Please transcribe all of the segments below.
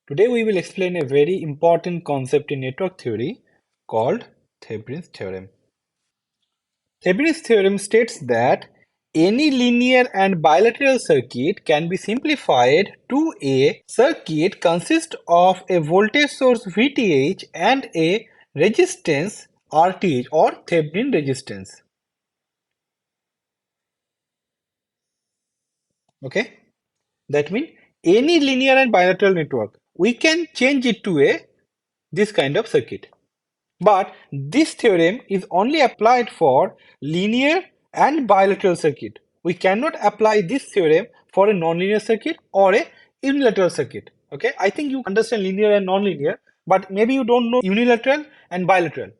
Today we will explain a very important concept in network theory called Thevenin's theorem. Thevenin's theorem states that any linear and bilateral circuit can be simplified to a circuit consist of a voltage source VTH and a resistance RTH or Thevenin resistance. Okay, that means any linear and bilateral network we can change it to a this kind of circuit. But this theorem is only applied for linear and bilateral circuit. We cannot apply this theorem for a nonlinear circuit or a unilateral circuit. Okay, I think you understand linear and nonlinear, but maybe you don't know unilateral and bilateral.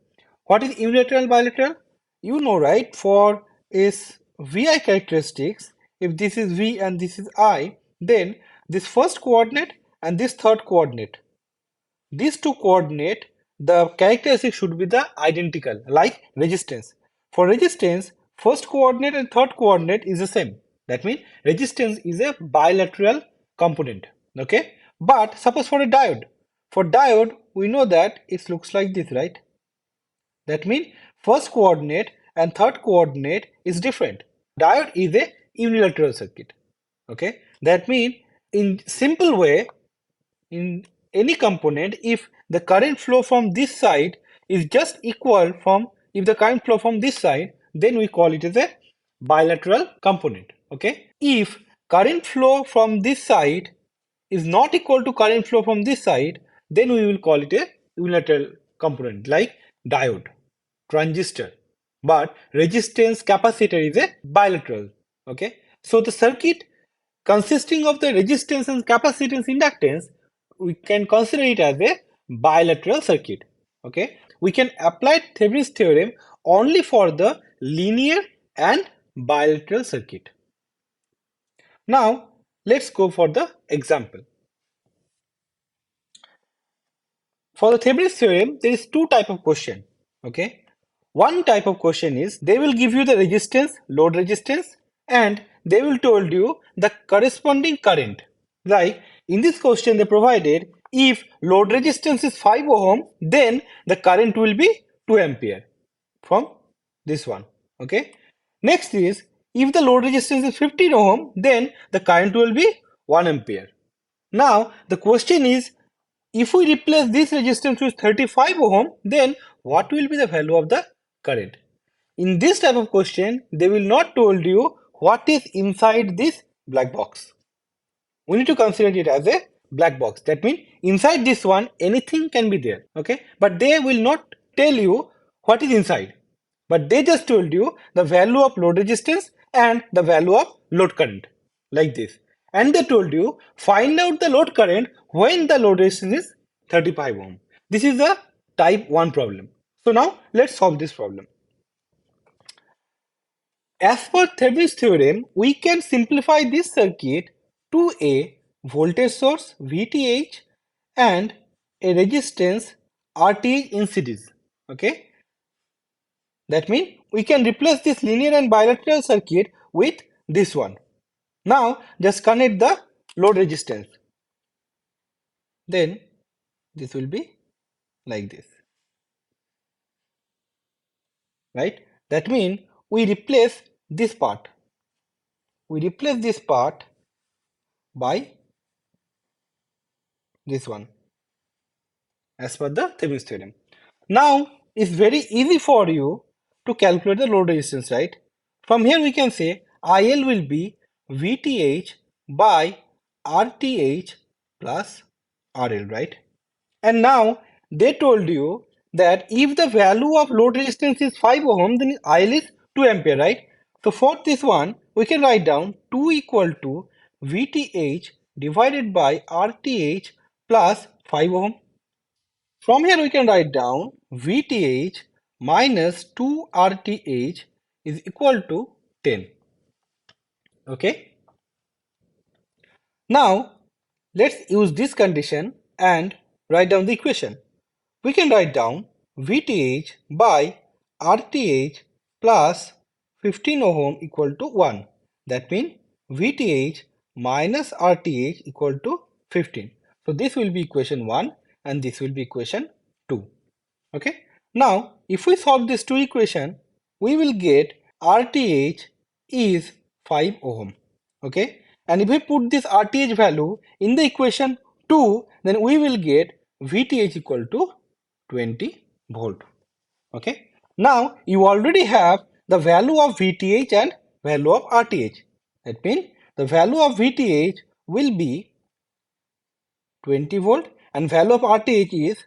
What is unilateral and bilateral? You know, right? For is VI characteristics, if this is V and this is I, then this first coordinate and this third coordinate, these two coordinate, the characteristic should be the identical, like resistance. For resistance, first coordinate and third coordinate is the same. That means resistance is a bilateral component. Okay. But suppose for diode, we know that it looks like this, right? That means first coordinate and third coordinate is different. Diode is a unilateral circuit. Okay. That means in simple way, in any component, if the current flow from this side is just equal from if the current flow from this side, then we call it as a bilateral component. Okay, if current flow from this side is not equal to current flow from this side, then we will call it a unilateral component like diode, transistor. But resistance capacitor is a bilateral. Okay, so the circuit consisting of the resistance and capacitance inductance, we can consider it as a bilateral circuit. Okay, we can apply Thevenin's theorem only for the linear and bilateral circuit. Now let's go for the example. For the Thevenin's theorem, there is two type of question. Okay, one type of question is they will give you the resistance, load resistance, and they will told you the corresponding current. Like in this question they provided if load resistance is 5 ohm, then the current will be 2 ampere from this one. Okay. Next is if the load resistance is 15 ohm, then the current will be 1 ampere. Now the question is if we replace this resistance with 35 ohm, then what will be the value of the current? In this type of question, they will not told you what is inside this black box. We need to consider it as a black box. That means inside this one, anything can be there. Okay, but they will not tell you what is inside. But they just told you the value of load resistance and the value of load current, like this. And they told you find out the load current when the load resistance is 35 ohm. This is a type 1 problem. So now let's solve this problem. As per Thevenin's theorem, we can simplify this circuit to a voltage source VTH and a resistance RTH in series. Okay, that means we can replace this linear and bilateral circuit with this one. Now just connect the load resistance. Then this will be like this, right? That means we replace this part. We replace this part by this one as per the Thevenin's theorem. Now it's very easy for you to calculate the load resistance, right? From here we can say IL will be VTH by RTH plus RL, right? And now they told you that if the value of load resistance is 5 ohm, then IL is 2 ampere, right? So for this one, we can write down 2 equal to VTH divided by RTH plus 5 ohm. From here we can write down VTH minus 2 RTH is equal to 10. Okay. Now let's use this condition and write down the equation. We can write down VTH by RTH plus 15 ohm equal to 1. That means VTH minus RTH equal to 15. So this will be equation 1 and this will be equation 2. Okay. Now, if we solve these two equations, we will get RTH is 5 ohm. Okay. And if we put this RTH value in the equation 2, then we will get VTH equal to 20 volt. Okay. Now, you already have the value of VTH and value of RTH. That means the value of VTH will be 20 volt and value of RTH is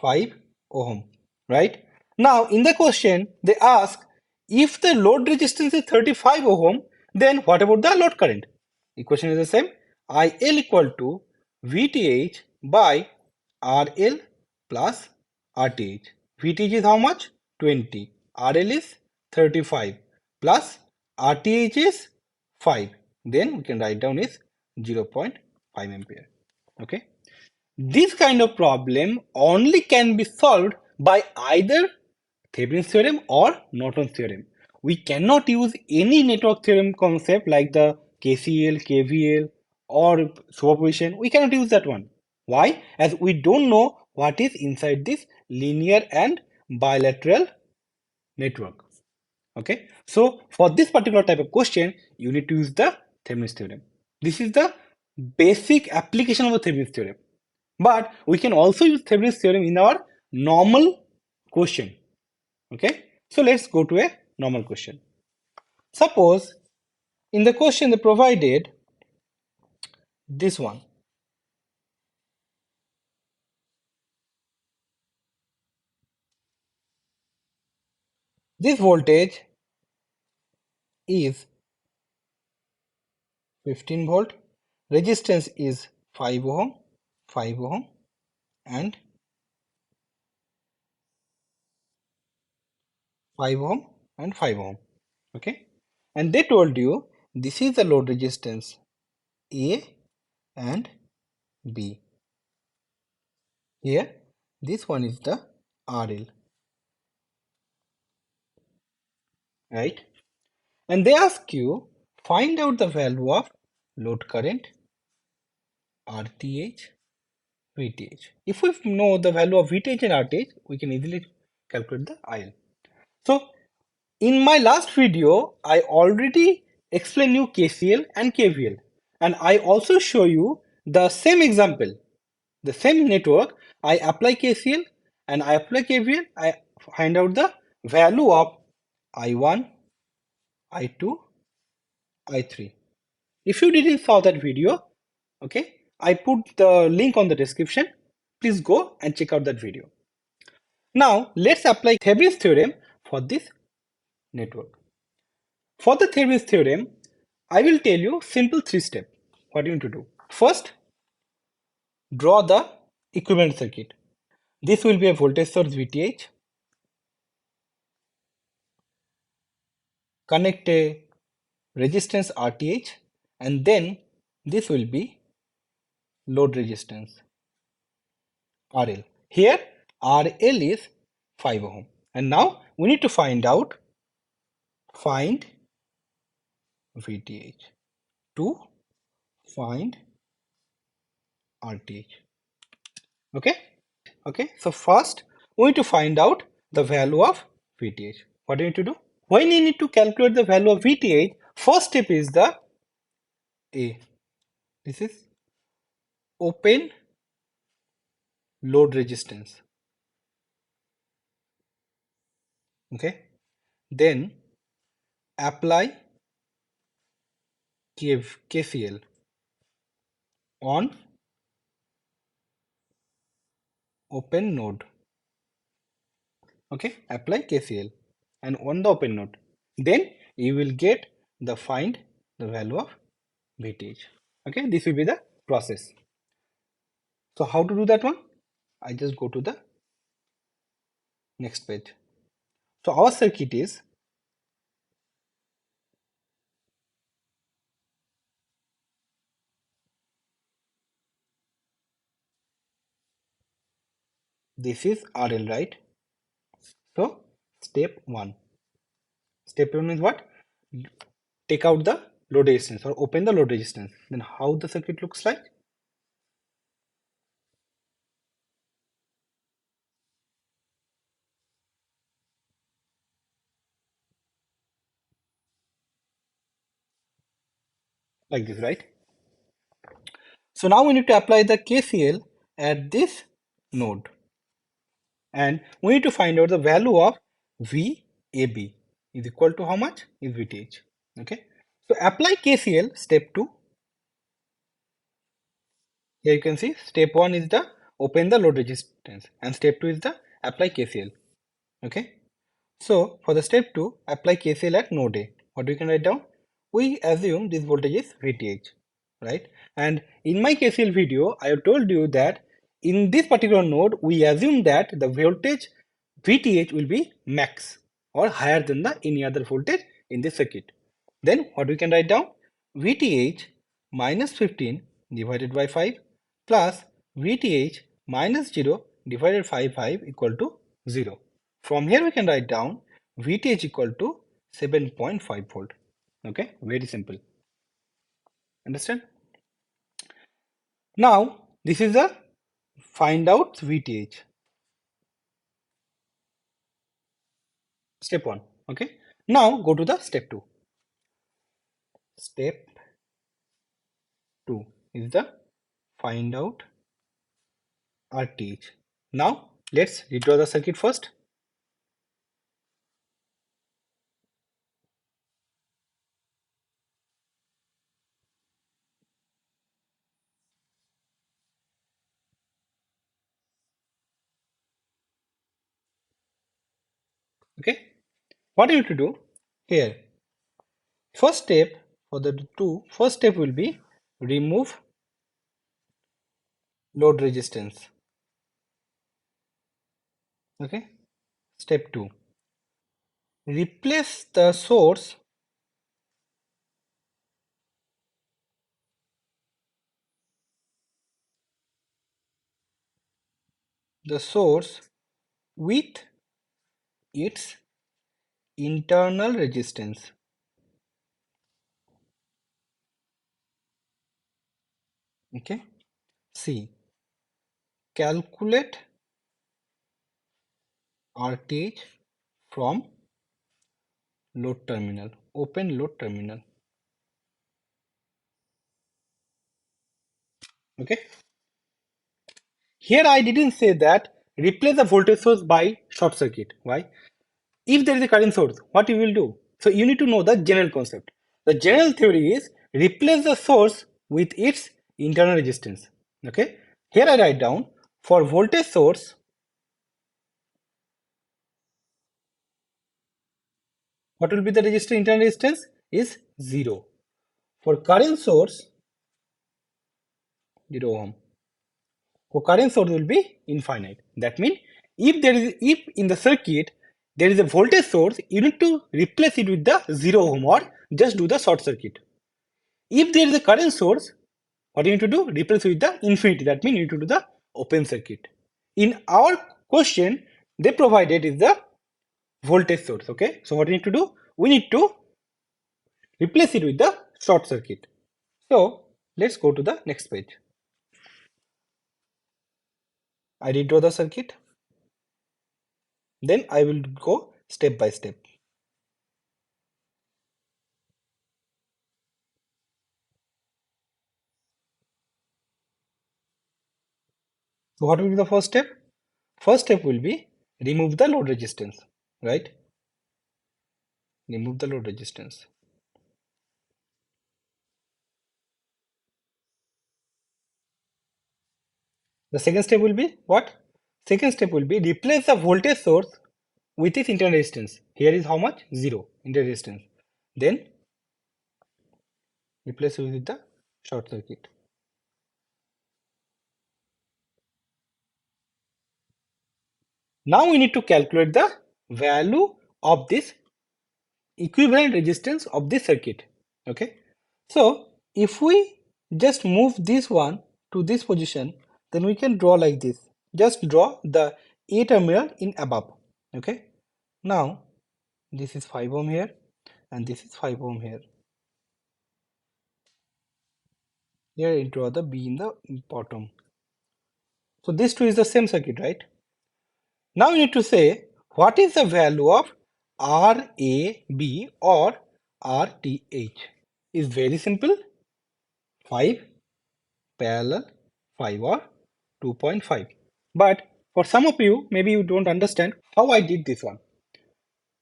5 ohm, right? Now in the question they ask if the load resistance is 35 ohm, then what about the load current? Equation is the same. IL equal to VTH by RL plus RTH. VTH is how much? 20. RL is 35 plus RTH is 5. Then we can write down is 0.5 ampere. Okay. This kind of problem only can be solved by either Thevenin's theorem or Norton's theorem. We cannot use any network theorem concept like the KCL, KVL or superposition. We cannot use that one. Why? As we don't know what is inside this linear and bilateral network. Okay. So for this particular type of question, you need to use the Thevenin's theorem. This is the basic application of the Thevenin's theorem. But we can also use Thevenin's theorem in our normal question. Okay. So let's go to a normal question. Suppose in the question they provided this one. This voltage is 15 volt, resistance is 5 ohm, 5 ohm and 5 ohm and 5 ohm. Okay. And they told you this is the load resistance A and B. Here this one is the RL, right? And they ask you find out the value of load current RTH, VTH. If we know the value of VTH and RTH, we can easily calculate the IL. So in my last video, I already explained you KCL and KVL, and I also show you the same example, the same network. I apply KCL and I apply KVL. I find out the value of I1, I2, I3. If you didn't saw that video, okay, I put the link on the description. Please go and check out that video. Now let's apply Thevenin's theorem for this network. For the Thevenin's theorem, I will tell you simple 3 steps. What you need to do. First, draw the equivalent circuit. This will be a voltage source VTH. Connect a resistance RTH, and then this will be load resistance RL. Here RL is 5 ohm. And now we need to find VTH to find RTH. Okay? Okay, so first we need to find out the value of VTH. What do you need to do? When you need to calculate the value of VTH, first step is the A. This is open load resistance. Okay, then apply KCL on open node. Okay, apply KCL and on the open node. Then you will get the find the value of VTH. Okay, this will be the process. So how to do that one? I just go to the next page. So our circuit is this is RL, right? So step 1. Step 1 is what? Take out the load resistance or open the load resistance. Then how the circuit looks like? like this, right? So now we need to apply the KCL at this node, and we need to find out the value of VAB is equal to how much is VTH. Okay, so apply KCL step 2. Here you can see step 1 is the open the load resistance, and step 2 is the apply KCL. Okay, so for the step 2, apply KCL at node A. What we can write down? We assume this voltage is VTH, right? And in my KCL video, I have told you that in this particular node, we assume that the voltage VTH will be max or higher than the any other voltage in this circuit. Then what we can write down? VTH minus 15 divided by 5 plus VTH minus 0 divided by 5 equal to 0. From here we can write down VTH equal to 7.5 volt. Okay, very simple. Understand? Now this is the find out VTH. Step 1. Okay. Now go to the step 2. Step 2 is the find out RTH. Now let's redraw the circuit first. Okay. What you need to do here? First step for the first step will be remove load resistance. Okay. Step 2. Replace the source with its internal resistance. Okay. C. Calculate RTH from load terminal. Open load terminal. Okay. Here I didn't say that replace the voltage source by short circuit. Why? If there is a current source, what you will do? So you need to know the general concept. The general theory is replace the source with its internal resistance. Okay. Here I write down for voltage source, what will be the resistor internal resistance is 0. For current source, 0 ohm. For current source will be infinite. That means if in the circuit there is a voltage source, you need to replace it with the 0 ohm or just do the short circuit. If there is a current source, what you need to do? Replace with the infinity. That means you need to do the open circuit. In our question, they provided is the voltage source. Okay, so what we need to do? We need to replace it with the short circuit. So let's go to the next page. I redraw the circuit. Then I will go step by step. So what will be the first step? First step will be remove the load resistance, right? Remove the load resistance. The second step will be what? Second step will be replace the voltage source with its internal resistance. Here is how much? 0 internal resistance. Then replace it with the short circuit. Now we need to calculate the value of this equivalent resistance of this circuit. Okay. So if we just move this one to this position, then we can draw like this. Just draw the A terminal in above. Okay. Now this is 5 ohm here and this is 5 ohm here. Here I draw the B in the bottom. So this two is the same circuit, right? Now we need to say what is the value of RAB or RTH. Is very simple. 5 parallel 5 or 2.5. But for some of you, maybe you don't understand how I did this one.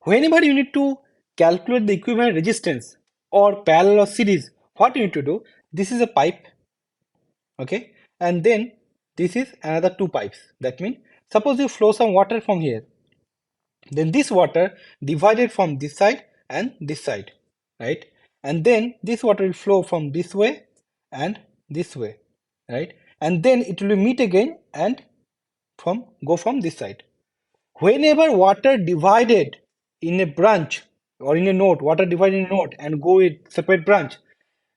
Whenever you need to calculate the equivalent resistance or parallel or series, what you need to do, this is a pipe, okay, and then this is another two pipes. That means suppose you flow some water from here, then this water divided from this side and this side, right, and then this water will flow from this way and this way, right, and then it will meet again and go from this side. Whenever water divided in a branch or in a node, water divided in a node and go with separate branch,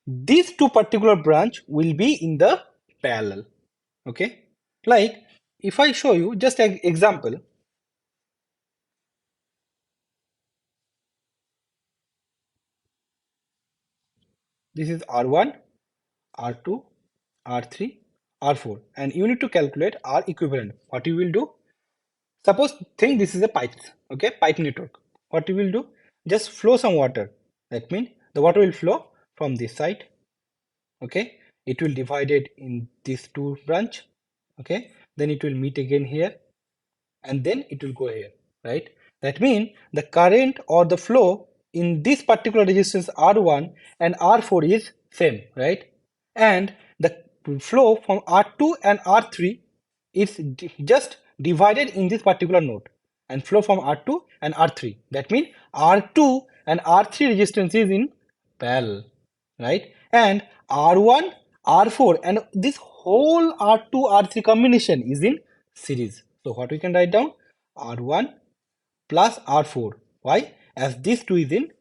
these two particular branch will be in the parallel, okay. Like if I show you just an example, this is R1, R2, R3, R4, and you need to calculate R equivalent. What you will do? Suppose think this is a pipe, okay, pipe network. What you will do? Just flow some water. That means the water will flow from this side, okay. It will divide it in these two branch, okay. Then it will meet again here, and then it will go here, right? That means the current or the flow in this particular resistance R1 and R4 is same, right? And the flow from R2 and R3 is just divided in this particular node and flow from R2 and R3. That means R2 and R3 resistance is in parallel, right? And R1, R4 and this whole R2, R3 combination is in series. So what we can write down? R1 plus R4. Why? As these two is in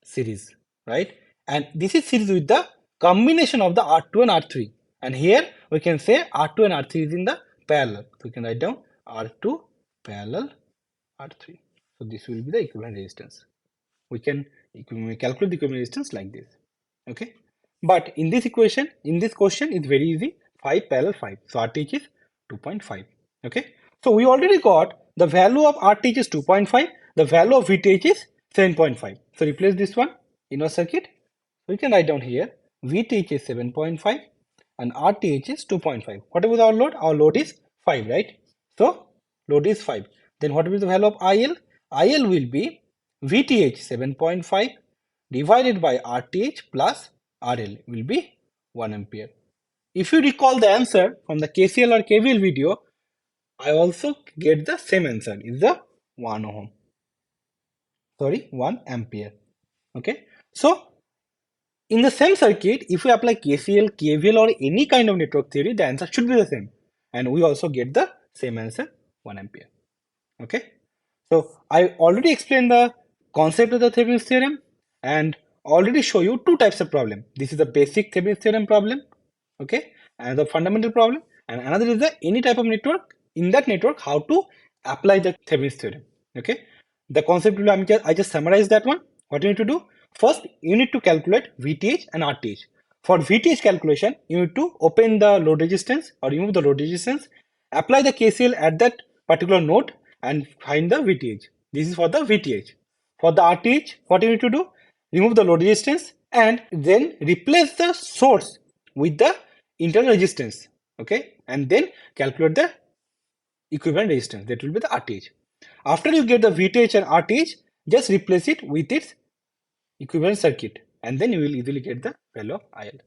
series, right? And this is series with the combination of the R2 and R3. And here we can say R2 and R3 is in the parallel. So we can write down R2 parallel R3. So this will be the equivalent resistance. We can calculate the equivalent resistance like this, okay. But in this equation, in this question, it's very easy. 5 parallel 5, so RTH is 2.5, okay. So we already got the value of RTH is 2.5, the value of VTH is 7.5. So replace this one in our circuit. We can write down here VTH is 7.5 and RTH is 2.5. What is our load? Our load is 5, right? So load is 5. Then what will be the value of IL? IL will be VTH 7.5 divided by RTH plus RL will be 1 ampere. If you recall the answer from the KCL or KVL video, I also get the same answer, is the 1 ohm. Sorry, 1 ampere. Okay. So in the same circuit, if we apply KCL, KVL or any kind of network theory, the answer should be the same. And we also get the same answer, 1 ampere. Okay. So I already explained the concept of the Thevenin's theorem and already show you two types of problem. This is the basic Thevenin's theorem problem, okay, and the fundamental problem, and another is the any type of network. In that network, how to apply the Thevenin's theorem, okay. The concept will I just summarize that one. What you need to do? First, you need to calculate VTH and RTH. For VTH calculation, you need to open the load resistance or remove the load resistance, apply the KCL at that particular node and find the VTH. This is for the VTH. For the RTH, what you need to do? Remove the load resistance and then replace the source with the internal resistance, okay, and then calculate the equivalent resistance, that will be the RTH. After you get the VTH and RTH, just replace it with its equivalent circuit and then you will easily get the value of IL.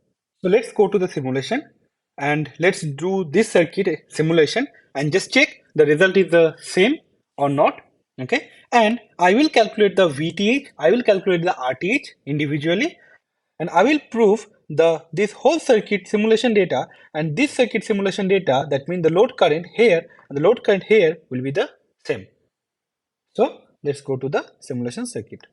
So let's go to the simulation and let's do this circuit simulation and just check the result is the same or not, okay. And I will calculate the VTH, I will calculate the RTH individually, and I will prove this whole circuit simulation data and this circuit simulation data, that means the load current here and the load current here will be the same. So let's go to the simulation circuit.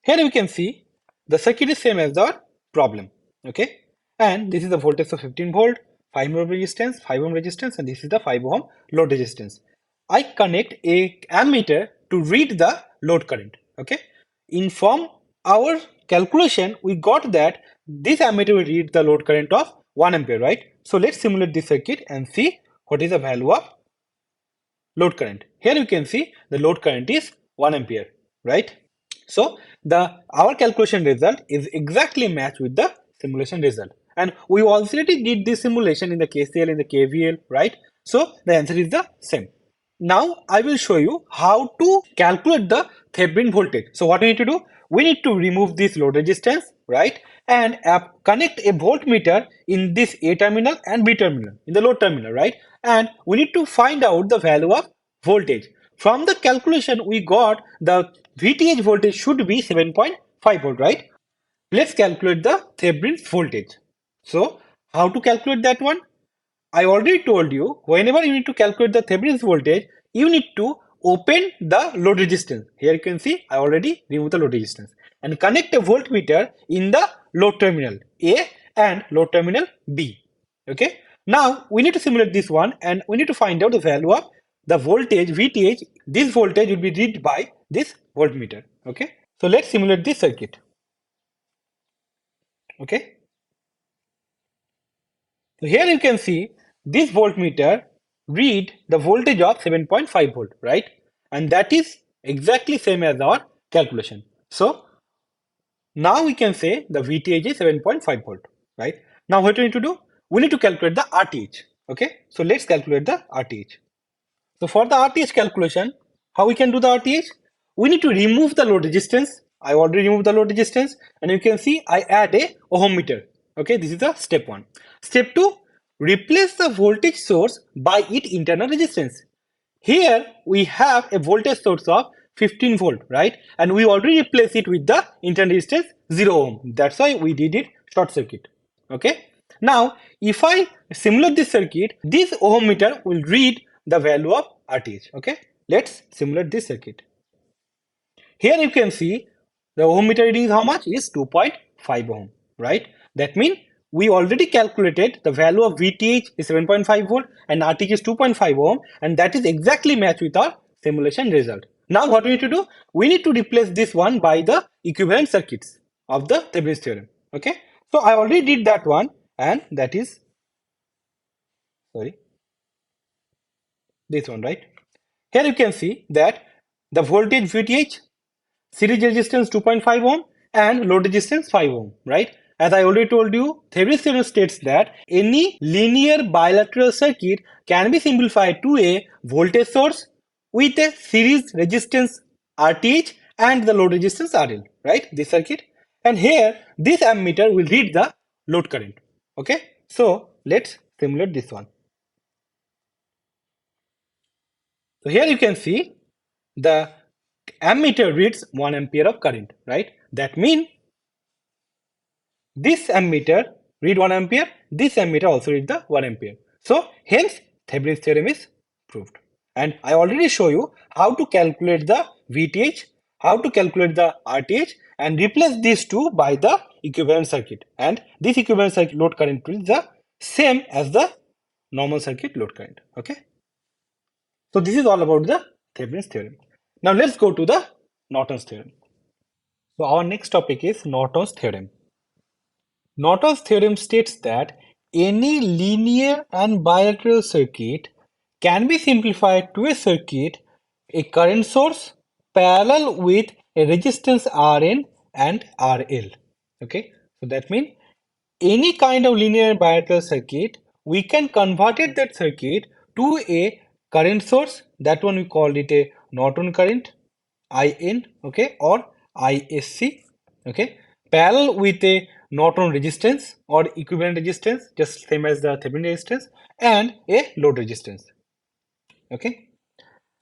Here we can see the circuit is same as our problem, okay, and this is the voltage of 15 volt, 5 ohm resistance, 5 ohm resistance, and this is the 5 ohm load resistance. I connect a ammeter to read the load current, okay. In from our calculation, we got that this ammeter will read the load current of 1 ampere, right? So let's simulate this circuit and see what is the value of load current. Here you can see the load current is 1 ampere, right? So our calculation result is exactly matched with the simulation result. And we already did this simulation in the KCL, in the KVL, right? So the answer is the same. Now I will show you how to calculate the Thevenin voltage. So what we need to do? We need to remove this load resistance, right? And connect a voltmeter in this A terminal and B terminal, in the load terminal, right? And we need to find out the value of voltage. From the calculation, we got the VTH voltage should be 7.5 volt, right? Let's calculate the Thevenin's voltage. So how to calculate that one? I already told you, whenever you need to calculate the Thevenin's voltage, you need to open the load resistance. Here you can see I already removed the load resistance and connect a voltmeter in the load terminal A and load terminal B. Okay. Now we need to simulate this one and we need to find out the value of the voltage VTH. This voltage will be read by this voltmeter. Okay. So let's simulate this circuit. Okay. So here you can see this voltmeter read the voltage of 7.5 volt, right? And that is exactly same as our calculation. So now we can say the VTH is 7.5 volt, right? Now what we need to do? We need to calculate the RTH. Okay, so let's calculate the RTH. So for the RTH calculation, how we can do the RTH? We need to remove the load resistance. I already removed the load resistance, and you can see I add a ohm meter. Okay, this is the step one. Step two, replace the voltage source by its internal resistance. Here we have a voltage source of 15 volt, right? And we already replaced it with the internal resistance 0 ohm. That's why we did it short circuit. Okay. Now, if I simulate this circuit, this ohm meter will read the value of RTH. Okay. Let's simulate this circuit. Here you can see the ohm meter reading is how much? Is 2.5 ohm, right? That means we already calculated the value of VTH is 7.5 volt and RTH is 2.5 ohm, and that is exactly matched with our simulation result. Now what we need to do? We need to replace this one by the equivalent circuits of the Thevenin's theorem. Okay. So I already did that one, and that is, sorry, this one, right? Here you can see that the voltage VTH, series resistance 2.5 ohm and load resistance 5 ohm, right? As I already told you, Thevenin's theorem states that any linear bilateral circuit can be simplified to a voltage source with a series resistance RTH and the load resistance RL, right? This circuit. And here, this ammeter will read the load current. Okay, so let's simulate this one. So here you can see the ammeter reads 1 ampere of current, right? That means this ammeter read 1 ampere, this ammeter also read the 1 ampere. So hence Thevenin's theorem is proved. And I already show you how to calculate the VTH, how to calculate the RTH, and replace these two by the equivalent circuit. And this equivalent circuit load current is the same as the normal circuit load current. Okay. So this is all about the Thevenin's theorem. Now let's go to the Norton's theorem. So our next topic is Norton's theorem. Norton's theorem states that any linear and bilateral circuit can be simplified to a circuit, a current source parallel with a resistance Rn and RL. Okay, so that means any kind of linear and bilateral circuit, we can convert that circuit to a current source. That one we call it a Norton current, IN, okay, or ISC, okay, parallel with a Norton resistance or equivalent resistance, just same as the Thevenin resistance, and a load resistance. Okay,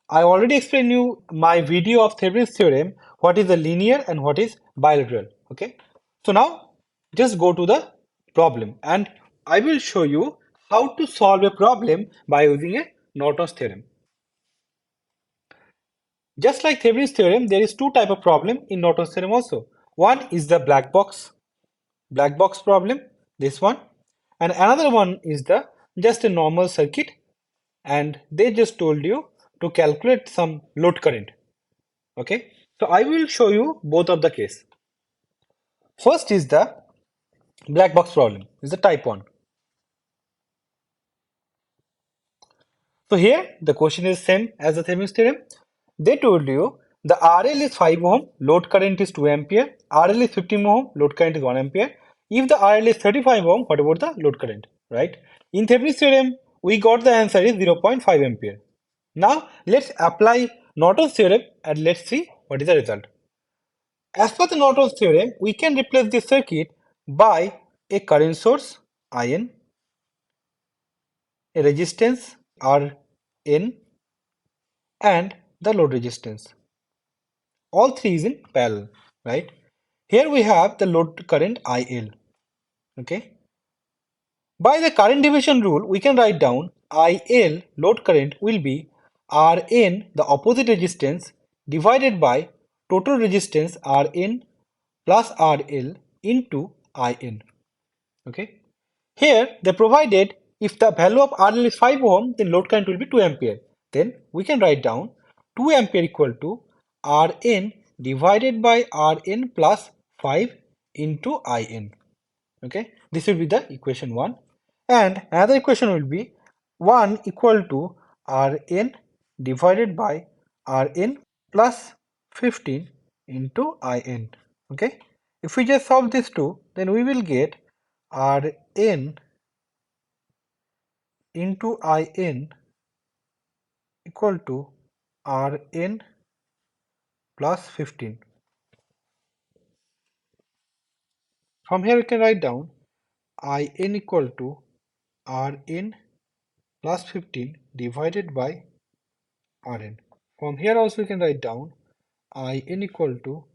I already explained you my video of Thevenin's theorem, what is the linear and what is bilateral. Okay, so now just go to the problem and I will show you how to solve a problem by using a Norton's theorem. Just like Thevenin's theorem, there is two type of problem in Norton's theorem also. One is the black box problem, this one, and another one is the just a normal circuit, and they just told you to calculate some load current. Okay, so I will show you both of the case. First is the black box problem, is the type 1. So here the question is same as the Thevenin's theorem. They told you the RL is 5 ohm, load current is 2 ampere, RL is 15 ohm, load current is 1 ampere. If the RL is 35 ohm, what about the load current, right? In Thevenin's theorem, we got the answer is 0.5 ampere. Now let's apply Norton's theorem and let's see what is the result. As per the Norton's theorem, we can replace this circuit by a current source IN, a resistance RN, and the load resistance. All three is in parallel, right? Here we have the load current IL. Okay. By the current division rule, we can write down IL load current will be Rn, the opposite resistance, divided by total resistance Rn plus RL into IN. Okay. Here they provided if the value of RL is 5 ohm, then load current will be 2 ampere. Then we can write down 2 ampere equal to Rn divided by Rn plus 5 into In. Okay, this will be the equation 1. And another equation will be 1 equal to Rn divided by Rn plus 15 into In. Okay, if we just solve these two, then we will get Rn into In equal to Rn plus 15. From here we can write down In equal to Rn plus 15 divided by Rn. From here also we can write down In equal to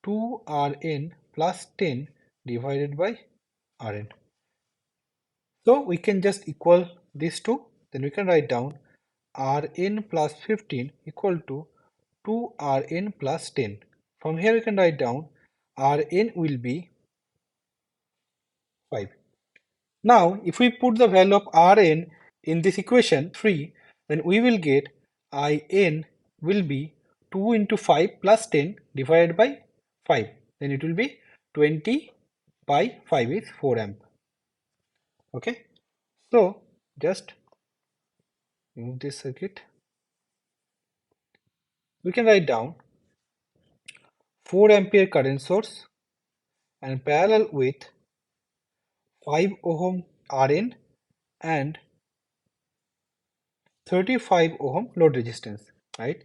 2Rn plus 10 divided by Rn. So we can just equal these two, then we can write down Rn plus 15 equal to 2Rn plus 10. From here we can write down Rn will be 5. Now if we put the value of Rn in this equation 3, then we will get In will be 2 into 5 plus 10 divided by 5. Then it will be 20 by 5 is 4 amp. Okay. So just move this circuit. We can write down 4 ampere current source and parallel with 5 ohm Rn and 35 ohm load resistance, right?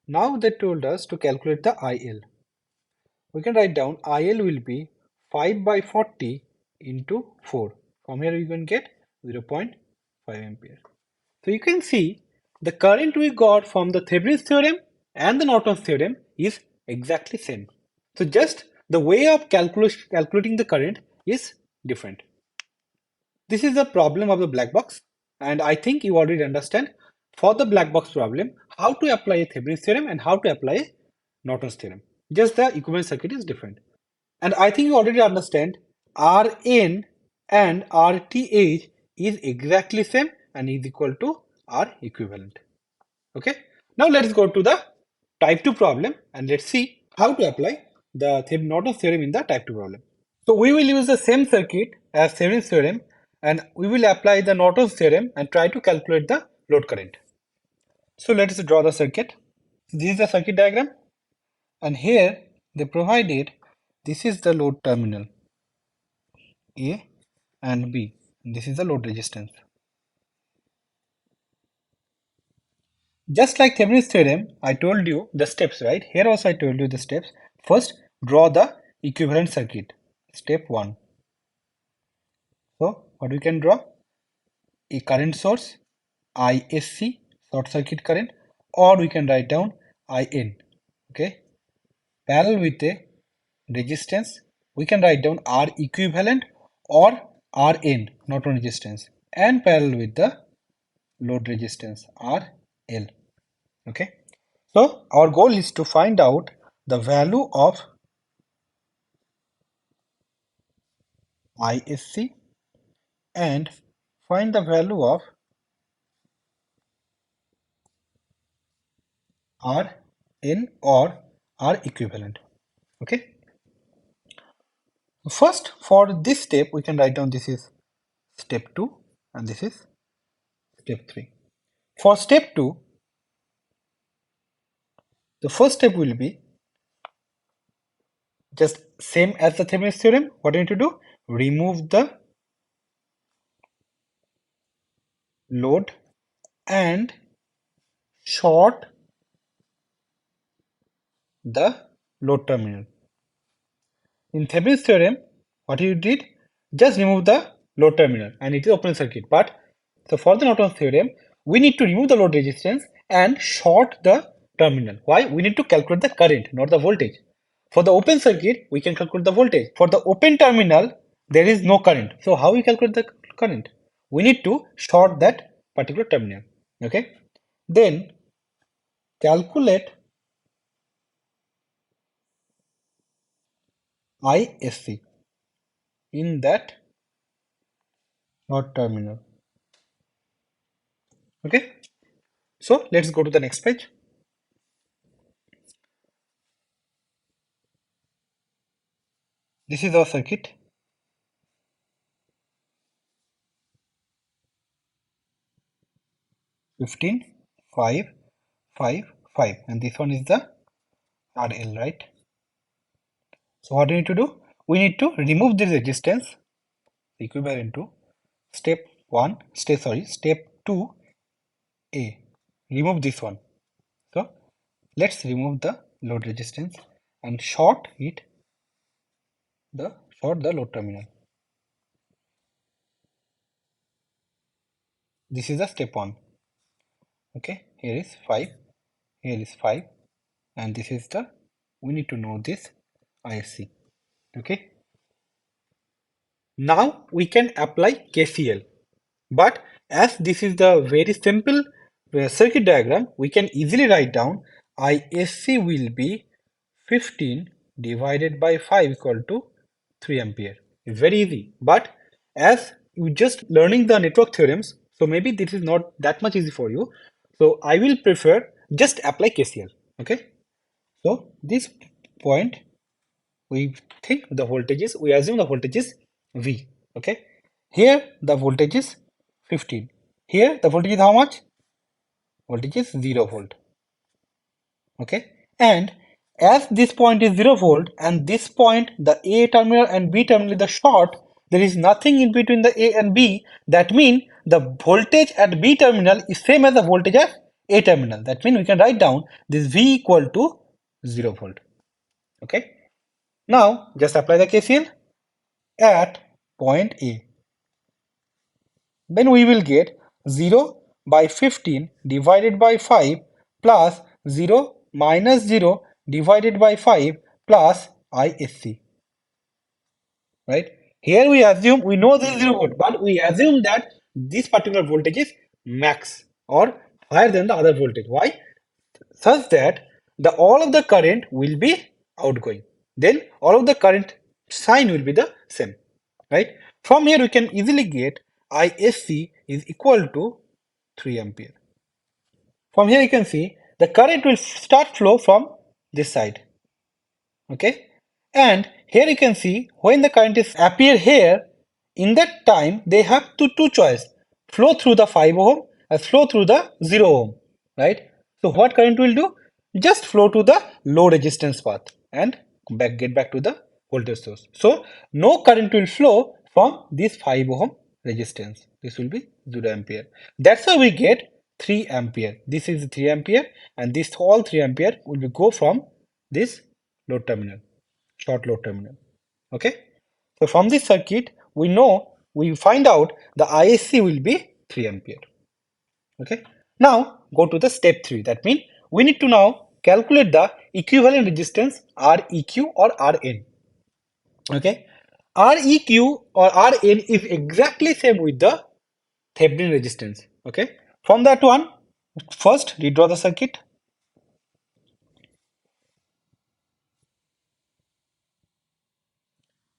Now they told us to calculate the IL. We can write down IL will be 5 by 40 into 4. From here we can get 0.5 ampere. So you can see the current we got from the Thevenin's theorem and the Norton's theorem is exactly same. So just the way of calculating the current is different. This is the problem of the black box, and I think you already understand for the black box problem how to apply a Thevenin's theorem and how to apply a Norton's theorem. Just the equivalent circuit is different. And I think you already understand Rn and Rth is exactly same and is equal to R equivalent. Okay. Now let's go to the type 2 problem and let's see how to apply the Norton's theorem in the type 2 problem. So we will use the same circuit as Thevenin's theorem and we will apply the Norton's theorem and try to calculate the load current. So let's draw the circuit. This is the circuit diagram and here they provided this is the load terminal A and B. This is the load resistance. Just like Thevenin's theorem, I told you the steps, right? Here also I told you the steps. First, draw the equivalent circuit. Step 1. So, what we can draw? A current source, ISC, short circuit current, or we can write down IN. Okay. Parallel with a resistance, we can write down R equivalent or Rn, Norton resistance, and parallel with the load resistance RL. Okay. So our goal is to find out the value of ISC and find the value of Rn or R equivalent. Okay. First, for this step, we can write down this is step 2 and this is step 3. For step 2, the first step will be just same as the Thevenin's theorem. What do you need to do? remove the load and short the load terminal. In Thevenin's theorem, what you did, just remove the load terminal and it is open circuit. But so for the Norton's theorem, we need to remove the load resistance and short the terminal. Why? We need to calculate the current, not the voltage. For the open circuit, we can calculate the voltage. For the open terminal, there is no current. So how we calculate the current? We need to short that particular terminal. Okay. Then calculate ISC in that short terminal. Okay. So let's go to the next page. This is our circuit. 15, 5, 5, 5, and this one is the RL, right? So what do we need to do? We need to remove this resistance equivalent to step 1, step 2A. Remove this one. So let's remove the load resistance and short the load terminal. This is the step 1. Okay, here is 5, here is 5, and this is the, we need to know this ISC. Okay, now we can apply KCL, but as this is the very simple circuit diagram, we can easily write down ISC will be 15 divided by 5 equal to 3 ampere. It's very easy, but as you just learning the network theorems, so maybe this is not that much easy for you. So I will prefer just apply KCL. Okay, so this point we think the voltage is, we assume the voltage is V. Okay, here the voltage is 15. Here the voltage is how much? Voltage is 0 volt. Okay, and as this point is 0 volt and this point, the A terminal and B terminal is the short, there is nothing in between the A and B. That means the voltage at B terminal is same as the voltage at A terminal. That means we can write down this V equal to 0 volt. Okay, now just apply the KCL at point A. Then we will get 0 by 15 divided by 5 plus 0 minus 0 divided by 5 plus ISC. Right? Here we assume, we know this is 0 volt, but we assume that this particular voltage is max or higher than the other voltage. Why? Such that the all of the current will be outgoing. Then all of the current sign will be the same. Right? From here we can easily get ISC is equal to 3 ampere. From here you can see the current will start flow from this side. Okay, and here you can see when the current is appear here, in that time they have two choice, flow through the 5 ohm or flow through the 0 ohm, right? So what current will do? Just flow to the low resistance path and get back to the voltage source. So no current will flow from this 5 ohm resistance. This will be 0 ampere. That's why we get 3 ampere. This is 3 ampere and this all 3 ampere will be go from this load terminal, short load terminal. Okay, so from this circuit we know, we find out the ISC will be 3 ampere. Okay, now go to the step 3. That means we need to now calculate the equivalent resistance Req or Rn. Okay, Req or Rn is exactly same with the Thevenin resistance. Okay, from that one, first redraw the circuit.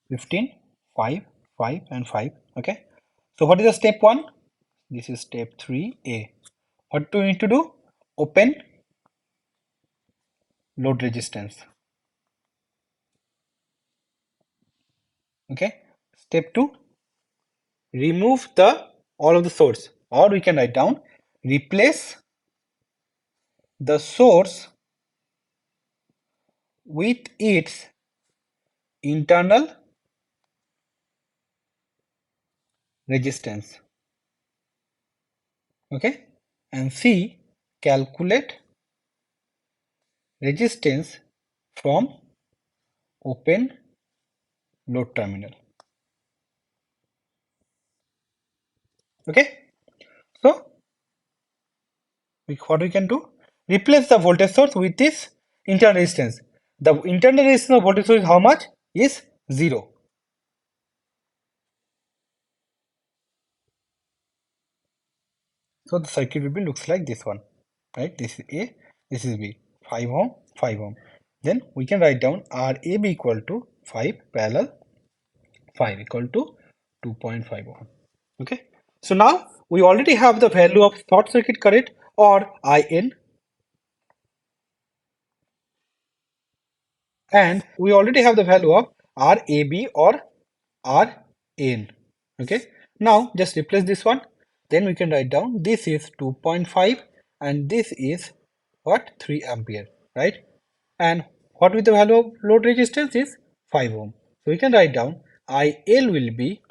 15, 5, 5 and 5. Okay, so what is the step 1? This is step 3A. What do we need to do? Open load resistance. Okay, step 2, remove the all of the source, or we can write down replace the source with its internal resistance. Okay, and C, calculate resistance from open load terminal. Okay, so what we can do? Replace the voltage source with this internal resistance. The internal resistance of voltage source is how much? Is 0. So the circuit will be looks like this one, right? This is A, this is B, 5 ohm, 5 ohm. Then we can write down RAB equal to 5 parallel 5 equal to 2.5 ohm. Okay. So now we already have the value of short circuit current or IN, and we already have the value of RAB or RN. Okay. Now just replace this one. Then we can write down this is 2.5 and this is what, 3 ampere, right? And what with the value of load resistance is 5 ohm. So we can write down IL will be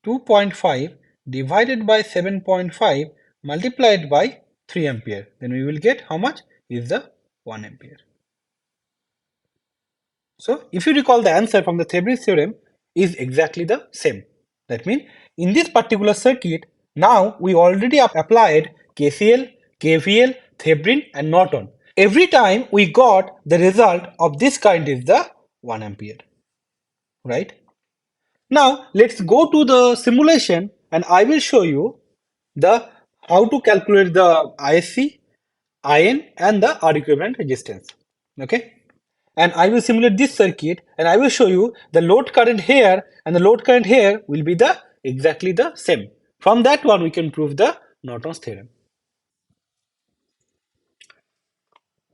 2.5 divided by 7.5 multiplied by 3 ampere. Then we will get how much is the 1 ampere. So if you recall, the answer from the Thevenin's theorem is exactly the same. That means in this particular circuit, now we already applied KCL, KVL, Thevenin and Norton. Every time we got the result of this kind is the 1 ampere, right? Now let's go to the simulation and I will show you the how to calculate the ISC, IN and the R equivalent resistance. Okay. And I will simulate this circuit and I will show you the load current here and the load current here will be the exactly the same. From that one we can prove the Norton's theorem.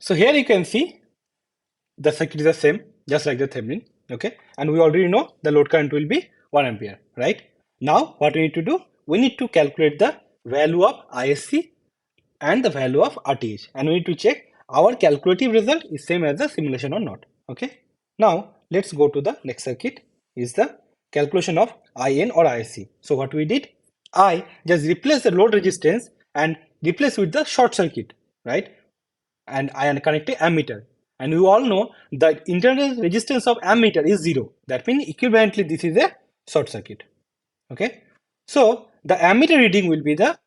So here you can see the circuit is the same just like the Thevenin. Okay, and we already know the load current will be 1 ampere, right? Now what we need to do, we need to calculate the value of ISC and the value of RTH, and we need to check our calculative result is same as the simulation or not. Okay, now let's go to the next circuit is the calculation of IN or ISC. So what we did, I just replace the load resistance and replace with the short circuit, right? And I connect a ammeter, and you all know the internal resistance of ammeter is 0. That means equivalently this is a short circuit. Okay, so the ammeter reading will be the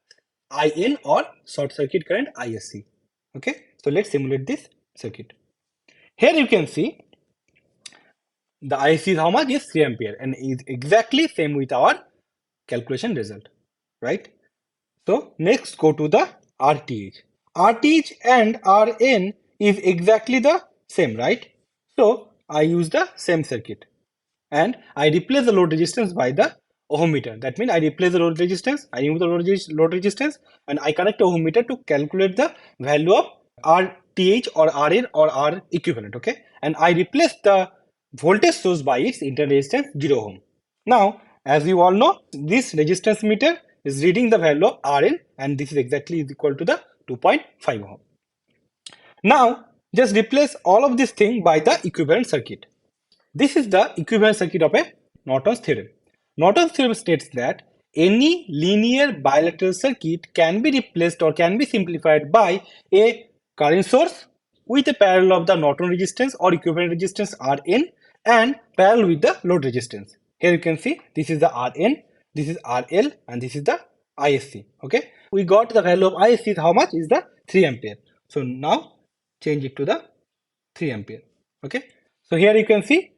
IN or short circuit current ISC. Okay, so let's simulate this circuit. Here you can see the ISC is how much, is 3 ampere and is exactly same with our calculation result, right? So next go to the RTH. RTH and RN is exactly the same, right? So I use the same circuit and I replace the load resistance by the ohm meter. That means I replace the load resistance, I remove the load resistance and I connect the ohm meter to calculate the value of RTH or RN or R equivalent. Okay, and I replace the voltage source by its internal resistance 0 ohm. Now as you all know, this resistance meter is reading the value of Rn and this is exactly equal to the 2.5 ohm. Now just replace all of this thing by the equivalent circuit. This is the equivalent circuit of a Norton's theorem. Norton's theorem states that any linear bilateral circuit can be replaced or can be simplified by a current source with a parallel of the Norton resistance or equivalent resistance Rn and parallel with the load resistance. Here you can see this is the Rn, this is RL and this is the ISC. Okay, we got the value of ISC is how much, is the 3 ampere. So now change it to the 3 ampere. Okay, so here you can see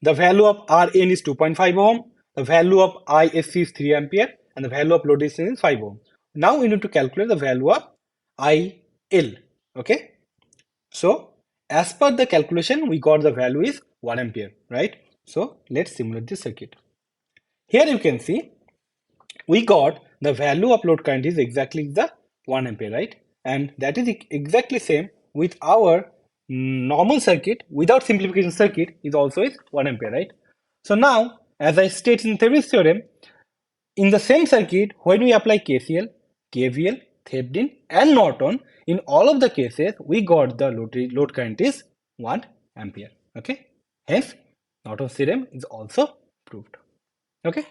the value of Rn is 2.5 ohm, the value of ISC is 3 ampere, and the value of load resistance is 5 ohm. Now we need to calculate the value of IL. Okay, so as per the calculation, we got the value is 1 ampere, right? So let's simulate this circuit. Here you can see we got the value of load current is exactly the 1 ampere, right? And that is exactly same with our normal circuit without simplification circuit is also is 1 ampere, right? So now as I state in Thevenin's theorem, in the same circuit when we apply KCL, KVL, Thevenin and Norton, in all of the cases we got the load current is 1 ampere. Okay, hence Norton's theorem is also proved. Okay.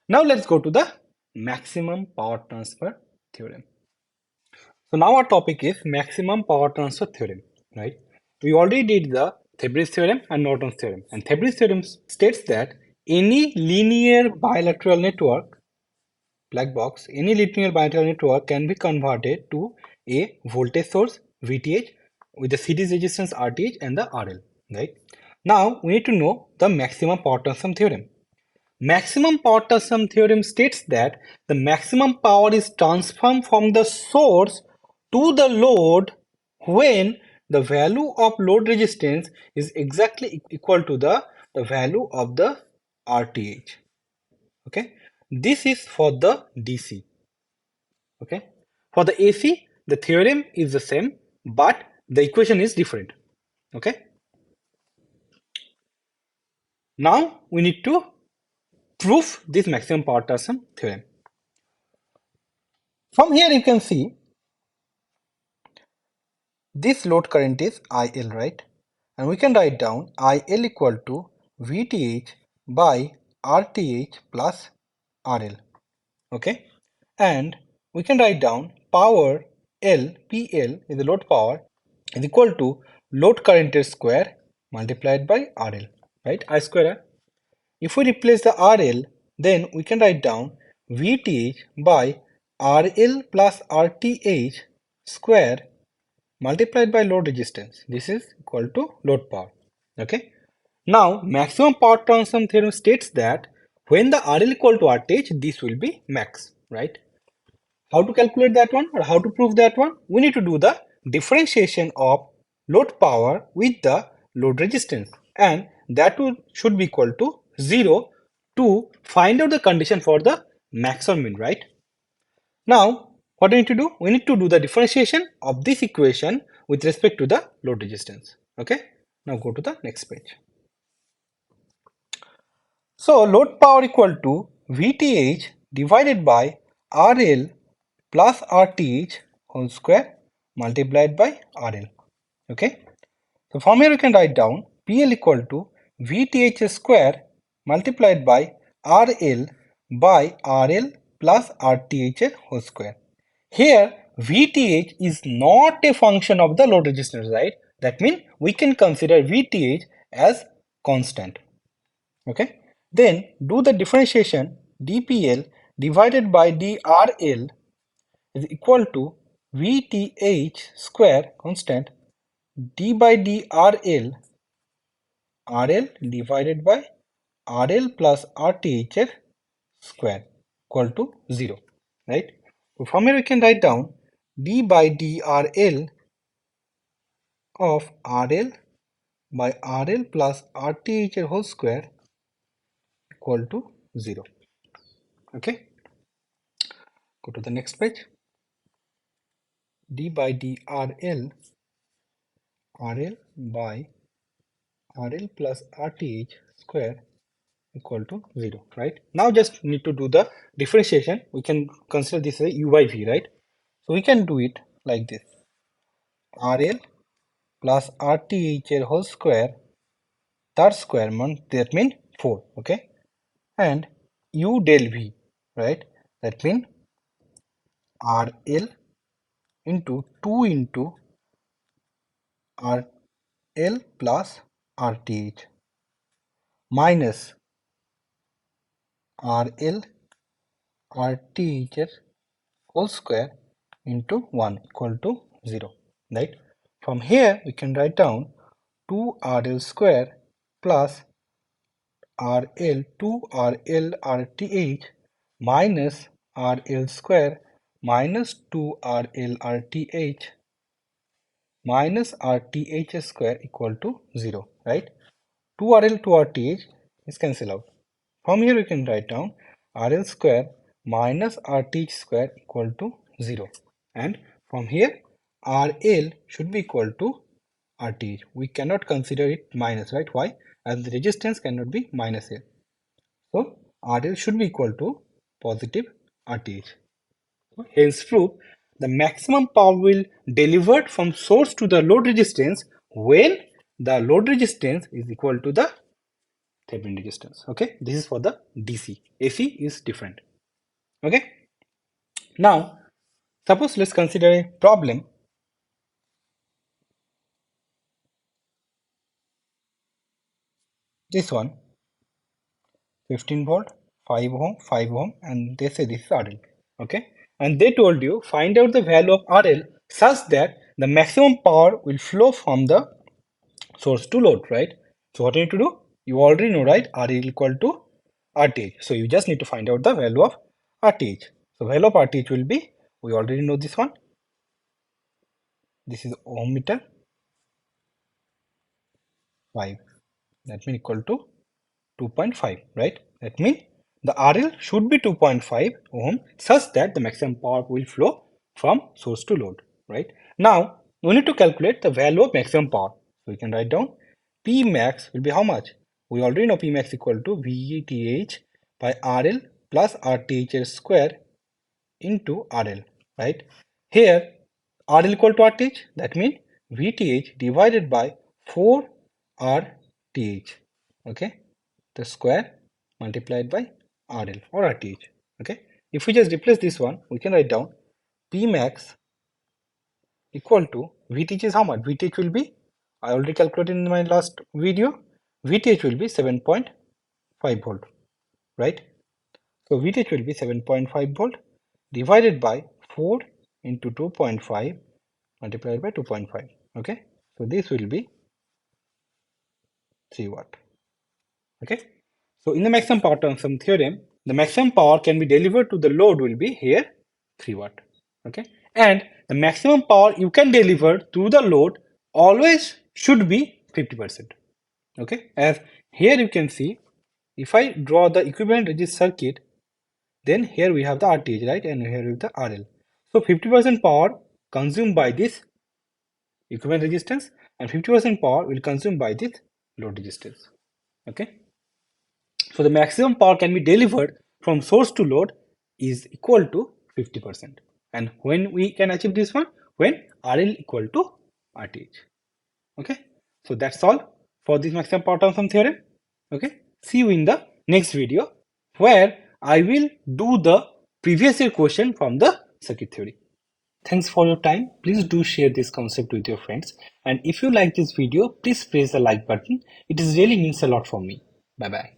Now let's go to the maximum power transfer theorem. So now our topic is maximum power transfer theorem, right? We already did the Thevenin's theorem and Norton's theorem. And Thevenin's theorem states that any linear bilateral network, black box, any linear bilateral network can be converted to a voltage source VTH with the series resistance RTH and the RL, right? Now we need to know the maximum power transfer theorem. Maximum power transfer theorem states that the maximum power is transferred from the source to the load when the value of load resistance is exactly equal to the value of the RTH. Okay, this is for the DC. Okay, for the AC, the theorem is the same, but the equation is different. Okay, now we need to prove this maximum power transfer theorem. From here you can see this load current is IL, right? And we can write down IL equal to VTH by RTH plus RL. Okay? And we can write down power L, PL is the load power, is equal to load current square multiplied by RL, right? I square R. If we replace the RL, then we can write down VTH by RL plus RTH square multiplied by load resistance. This is equal to load power. Okay. Now, maximum power transfer theorem states that when the RL equal to RTH, this will be max, right? How to calculate that one or how to prove that one? We need to do the differentiation of load power with the load resistance, and that should be equal to 0 to find out the condition for the max or min, right? Now, what do we need to do? We need to do the differentiation of this equation with respect to the load resistance. Okay. Now go to the next page. So load power equal to VTH divided by RL plus RTH whole square multiplied by RL. Okay. So from here we can write down PL equal to VTH square multiplied by RL by RL plus RTH whole square. Here VTH is not a function of the load resistance, right? That means we can consider VTH as constant. Okay. Then do the differentiation dPL divided by dRL is equal to VTH square constant d by dRL RL divided by RL plus RTH square equal to 0, right? So from here we can write down d by dRL of RL by RL plus RTH whole square equal to 0. Okay, go to the next page. D by dRL RL by RL plus RTH square equal to 0, right? Now just need to do the differentiation. We can consider this as U by V, right? So we can do it like this. RL plus RTH whole square, third square that means 4, okay? And U del V, right? That means RL into 2 into RL plus RTH minus RL RTH whole square into 1 equal to 0, right? From here we can write down 2RL square plus RL 2RL RTH minus RL square minus 2RL RTH minus RTH square equal to 0, right? 2RL to RTH is cancelled out. From here we can write down RL square minus RTH square equal to 0, and from here RL should be equal to RTH. We cannot consider it minus, right? Why? As the resistance cannot be minus here. So RL should be equal to positive RTH. Hence proof, the maximum power will delivered from source to the load resistance when the load resistance is equal to the Thevenin resistance. Okay, this is for the DC. AC is different. Okay, now suppose let's consider a problem. This one, 15 volt, 5 ohm, 5 ohm, and they say this is RL. Okay, and they told you find out the value of RL such that the maximum power will flow from the source to load, right? So what you need to do? You already know, right? RL equal to RTH. So you just need to find out the value of RTH. So value of RTH will be, we already know this one. This is ohm meter 5. That means equal to 2.5, right? That means the RL should be 2.5 ohm such that the maximum power will flow from source to load, right? Now we need to calculate the value of maximum power. So we can write down P max will be how much? We already know P max equal to VTH by RL plus RTH square into RL, right? Here RL equal to RTH, that means VTH divided by 4 RTH, okay? The square multiplied by RL or RTH, okay? If we just replace this one, we can write down P max equal to VTH is how much? VTH will be, I already calculated in my last video, VTH will be 7.5 volt, right? So VTH will be 7.5 volt divided by 4 into 2.5 multiplied by 2.5, okay? So this will be 3 watt, okay? So in the maximum power transfer theorem, the maximum power can be delivered to the load will be here 3 watt, okay? And the maximum power you can deliver to the load always should be 50%, okay? As here you can see, if I draw the equivalent resistor circuit, then here we have the RTH, right? And here we have the RL. So 50% power consumed by this equivalent resistance and 50% power will consume by this load resistance, okay? So the maximum power can be delivered from source to load is equal to 50%. And when we can achieve this one? When RL equal to RTH. Okay. So that's all for this maximum power transfer theorem. Okay. See you in the next video where I will do the previous year question from the circuit theory. Thanks for your time. Please do share this concept with your friends. And if you like this video, please press the like button. It is really means a lot for me. Bye bye.